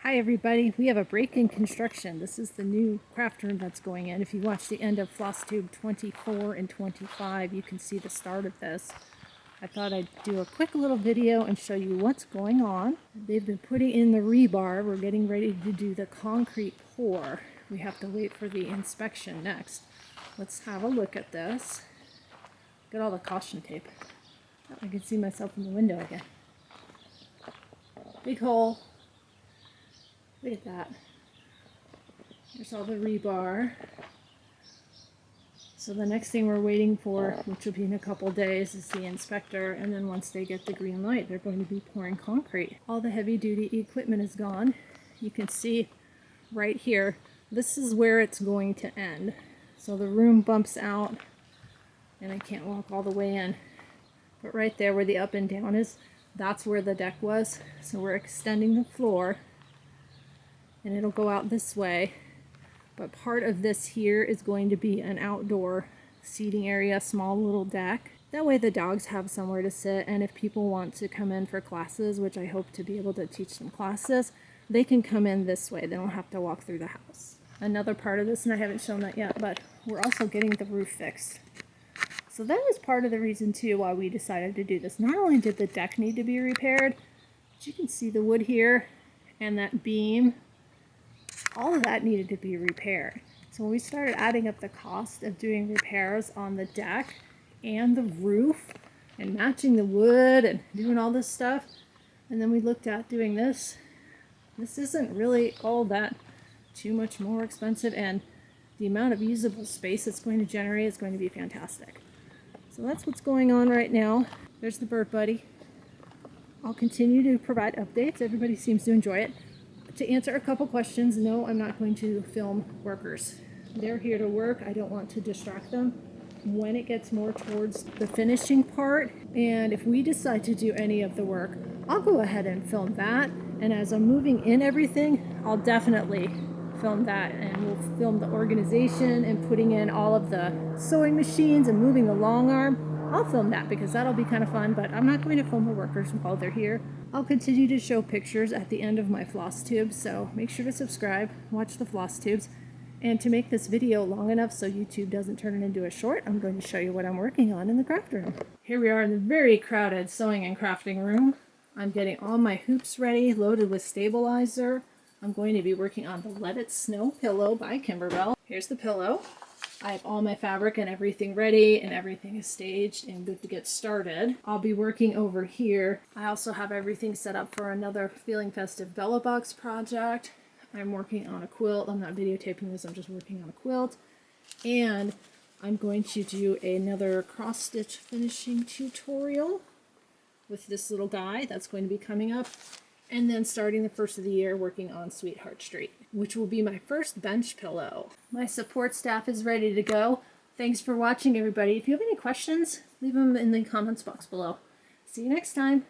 Hi everybody, we have a break in construction. This is the new craft room that's going in. If you watch the end of Flosstube 24 and 25, you can see the start of this. I thought I'd do a quick little video and show you what's going on. They've been putting in the rebar. We're getting ready to do the concrete pour. We have to wait for the inspection next. Let's have a look at this. Look at all the caution tape. I can see myself in the window again. Big hole. Look at that. There's all the rebar. So the next thing we're waiting for, which will be in a couple days, is the inspector, and then once they get the green light, they're going to be pouring concrete. All the heavy duty equipment is gone. You can see right here, this is where it's going to end. So the room bumps out, and I can't walk all the way in. But right there where the up and down is, that's where the deck was. So we're extending the floor, and it'll go out this way. But part of this here is going to be an outdoor seating area, small little deck. That way the dogs have somewhere to sit, and if people want to come in for classes, which I hope to be able to teach them classes, they can come in this way. They don't have to walk through the house. Another part of this, and I haven't shown that yet, but we're also getting the roof fixed. So that was part of the reason too why we decided to do this. Not only did the deck need to be repaired, but you can see the wood here and that beam. All of that needed to be repaired. So when we started adding up the cost of doing repairs on the deck and the roof and matching the wood and doing all this stuff, and then we looked at doing this isn't really all that too much more expensive, and the amount of usable space it's going to generate is going to be fantastic. So that's what's going on right now. There's the bird buddy. I'll continue to provide updates. Everybody seems to enjoy it. To answer a couple questions, no, I'm not going to film workers. They're here to work. I don't want to distract them. When it gets more towards the finishing part, and if we decide to do any of the work, I'll go ahead and film that. And as I'm moving in everything, I'll definitely film that, and we'll film the organization and putting in all of the sewing machines and moving the long arm. I'll film that because that'll be kind of fun, but I'm not going to film the workers while they're here. I'll continue to show pictures at the end of my Flosstubes, so make sure to subscribe, watch the Flosstubes. And to make this video long enough so YouTube doesn't turn it into a short, I'm going to show you what I'm working on in the craft room. Here we are in the very crowded sewing and crafting room. I'm getting all my hoops ready, loaded with stabilizer. I'm going to be working on the Let It Snow pillow by Kimberbell. Here's the pillow. I have all my fabric and everything ready, and everything is staged and good to get started. I'll be working over here. I also have everything set up for another Feeling Festive Bella Box project. I'm working on a quilt. I'm not videotaping this, I'm just working on a quilt. And I'm going to do another cross stitch finishing tutorial with this little guy that's going to be coming up. And then starting the first of the year working on Sweetheart Street, which will be my first bench pillow. My support staff is ready to go. Thanks for watching, everybody. If you have any questions, leave them in the comments box below. See you next time.